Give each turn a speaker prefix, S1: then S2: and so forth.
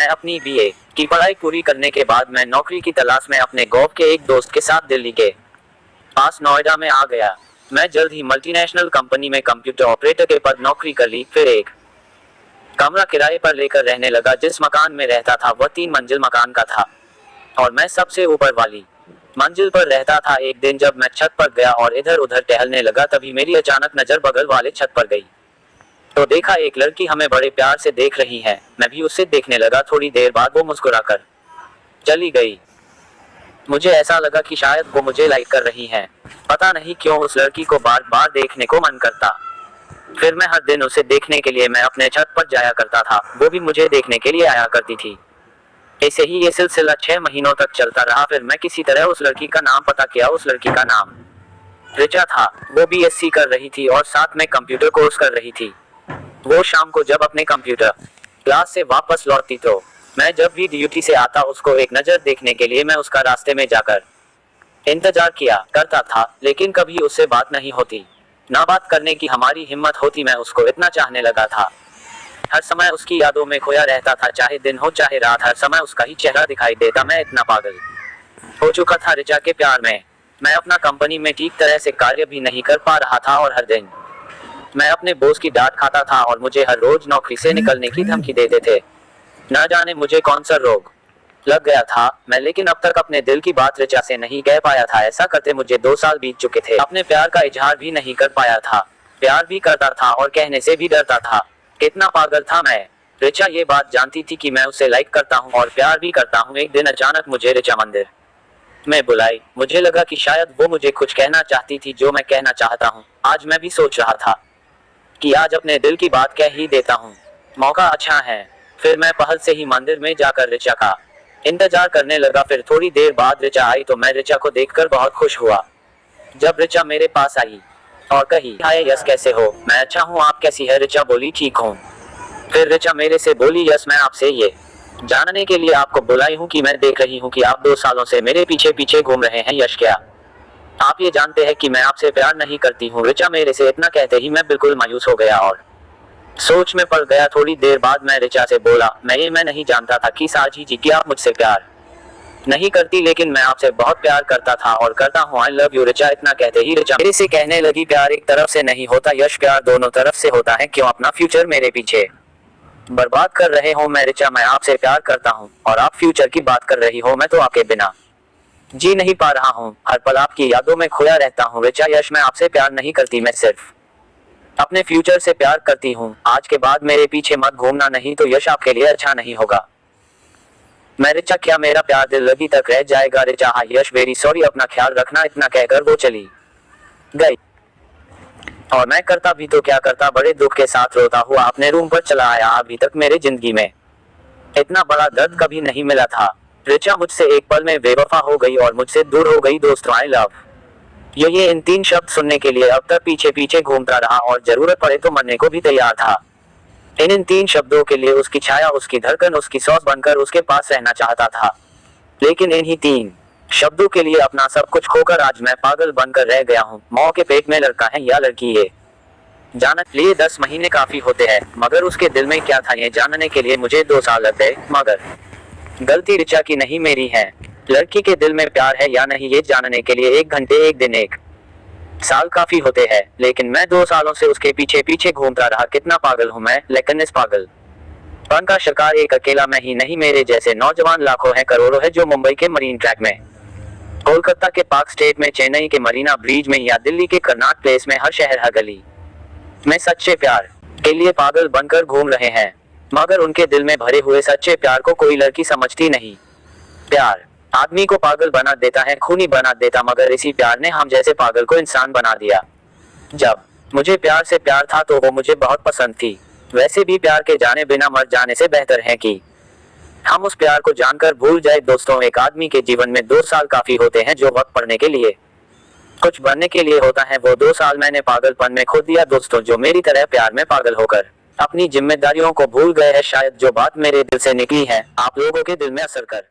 S1: अपनी बीए की पढ़ाई पूरी करने के बाद मैं नौकरी की तलाश में अपने गांव के एक दोस्त के साथ दिल्ली के पास नोएडा में आ गया। मैं जल्द ही मल्टीनेशनल कंपनी में कंप्यूटर ऑपरेटर के पद नौकरी कर ली। फिर एक कमरा किराए पर लेकर रहने लगा। जिस मकान में रहता था वह 3 मंजिल मकान का था और मैं सबसे ऊपर वाली मंजिल पर रहता था। एक दिन जब मैं छत पर गया और इधर उधर टहलने लगा, तभी मेरी अचानक नजर बगल वाले छत पर गई तो देखा एक लड़की हमें बड़े प्यार से देख रही है। मैं भी उससे देखने लगा। थोड़ी देर बाद वो मुस्कुराकर चली गई। मुझे ऐसा लगा कि शायद वो मुझे लाइक कर रही है। पता नहीं क्यों उस लड़की को बार बार देखने को मन करता। फिर मैं हर दिन उसे देखने के लिए मैं अपने छत पर जाया करता था, वो भी मुझे देखने के लिए आया करती थी। ऐसे ही ये सिलसिला 6 महीनों तक चलता रहा। फिर मैं किसी तरह उस लड़की का नाम पता किया। उस लड़की का नाम ऋचा था। वो बीएससी कर रही थी और साथ में कंप्यूटर कोर्स कर रही थी। वो शाम को जब अपने कंप्यूटर क्लास से वापस लौटती तो मैं जब भी ड्यूटी से आता उसको एक नजर देखने के लिए मैं उसका रास्ते में जाकर इंतजार किया करता था, लेकिन कभी उससे बात नहीं होती, ना बात करने की हमारी हिम्मत होती। मैं उसको इतना चाहने लगा था, हर समय उसकी यादों में खोया रहता था, चाहे दिन हो चाहे रात, हर समय उसका ही चेहरा दिखाई देता। मैं इतना पागल हो चुका था ऋचा के प्यार में। मैं अपना कंपनी में ठीक तरह से कार्य भी नहीं कर पा रहा था और हर दिन मैं अपने बॉस की डांट खाता था और मुझे हर रोज नौकरी से निकलने की धमकी देते थे। न जाने मुझे कौन सा रोग लग गया था मैं, लेकिन अब तक अपने दिल की बात ऋचा से नहीं कह पाया था। ऐसा करते मुझे 2 साल बीत चुके थे। अपने प्यार का इजहार भी नहीं कर पाया था। प्यार भी करता था और कहने से भी डरता था। कितना पागल था मैं। ऋचा ये बात जानती थी कि मैं उसे लाइक करता हूँ और प्यार भी करता हूँ। एक दिन अचानक मुझे ऋचा मंदिर में बुलाई। मुझे लगा कि शायद वो मुझे कुछ कहना चाहती थी जो मैं कहना चाहता हूँ। आज मैं भी सोच रहा था कि आज अपने दिल की बात कह ही देता हूँ, मौका अच्छा है। फिर मैं पहल से ही मंदिर में जाकर ऋचा का इंतजार करने लगा। फिर थोड़ी देर बाद ऋचा आई तो मैं ऋचा को देखकर बहुत खुश हुआ। जब ऋचा मेरे पास आई और कही, हाय यस कैसे हो? मैं अच्छा हूँ, आप कैसी है? ऋचा बोली, ठीक हूँ। फिर ऋचा मेरे से बोली, यस मैं आपसे ये जानने के लिए आपको बुलाई हूँ कि मैं देख रही हूँ कि आप 2 सालों से मेरे पीछे पीछे घूम रहे हैं। यश क्या आप ये जानते हैं कि मैं आपसे प्यार नहीं करती हूँ? ऋचा मेरे से इतना कहते ही मैं बिल्कुल मायूस हो गया और सोच में पड़ गया। थोड़ी देर बाद मैं ऋचा से बोला, मैं नहीं जानता था कि साझी जी कि आप मुझसे प्यार नहीं करती, लेकिन मैं आपसे बहुत प्यार करता था और करता हूँ। I love you. ऋचा इतना कहते ही ऋचा मेरे से कहने लगी, प्यार एक तरफ से नहीं होता यश, प्यार दोनों तरफ से होता है। क्यों अपना फ्यूचर मेरे पीछे बर्बाद कर रहे हो? मैं ऋचा मैं आपसे प्यार करता हूँ और आप फ्यूचर की बात कर रही हो। मैं तो आपके बिना जी नहीं पा रहा हूँ, हर पल आपकी यादों में खोया रहता हूँ। ऋचा यश मैं आपसे प्यार नहीं करती, मैं सिर्फ अपने फ्यूचर से प्यार करती हूँ। आज के बाद मेरे पीछे मत घूमना, नहीं तो यश आपके लिए अच्छा नहीं होगा। मैं ऋचा क्या मेरा प्यार दिल लगी तक रह जाएगा? ऋचा हाँ यश वेरी सॉरी, अपना ख्याल रखना। इतना कहकर वो चली गई और मैं करता भी तो क्या करता, बड़े दुख के साथ रोता हुआ अपने रूम पर चला आया। अभी तक मेरे जिंदगी में इतना बड़ा दर्द कभी नहीं मिला था। ऋचा मुझसे एक पल में बेवफा हो गई और मुझसे दूर हो गई। दोस्तों आई लव ये इन 3 शब्द सुनने के लिए अब तक पीछे पीछे घूमता रहा और जरूरत पड़े तो मरने को भी तैयार था। इन 3 शब्दों के लिए उसकी छाया, उसकी धड़कन, उसकी सॉस बनकर उसके पास रहना चाहता था, लेकिन इन्हीं 3 शब्दों के लिए अपना सब कुछ खोकर आज मैं पागल बनकर रह गया हूँ। माँ के पेट में लड़का है या लड़की ये जानने के लिए 10 महीने काफी होते हैं, मगर उसके दिल में क्या था ये जानने के लिए मुझे 2 साल लग गए। मगर गलती ऋचा की नहीं मेरी है। लड़की के दिल में प्यार है या नहीं ये जानने के लिए 1 घंटे, 1 दिन, 1 साल काफी होते हैं, लेकिन मैं 2 सालों से उसके पीछे पीछे घूमता रहा। कितना पागल हूँ मैं। लेकिन इस पागलपन का शिकार एक अकेला मैं ही नहीं, मेरे जैसे नौजवान लाखों हैं, करोड़ों है, जो मुंबई के मरीन ट्रैक में, कोलकाता के पार्क स्ट्रीट में, चेन्नई के मरीना ब्रिज में या दिल्ली के कर्नाट प्लेस में, हर शहर हर गली में सच्चे प्यार के लिए पागल बनकर घूम रहे हैं। मगर उनके दिल में भरे हुए सच्चे प्यार को कोई लड़की समझती नहीं। प्यार आदमी को पागल बना देता है, खूनी बना देता, मगर इसी प्यार ने हम जैसे पागल को इंसान बना दिया। जब मुझे प्यार से प्यार था तो वो मुझे बहुत पसंद थी। वैसे भी प्यार के जाने बिना मर जाने से बेहतर है कि हम उस प्यार को जानकर भूल जाए। दोस्तों एक आदमी के जीवन में 2 साल काफी होते हैं, जो वक्त पढ़ने के लिए, कुछ बनने के लिए होता है। वो 2 साल मैंने पागलपन में खो दिया। दोस्तों जो मेरी तरह प्यार में पागल होकर अपनी जिम्मेदारियों को भूल गए हैं, शायद जो बात मेरे दिल से निकली है आप लोगों के दिल में असर कर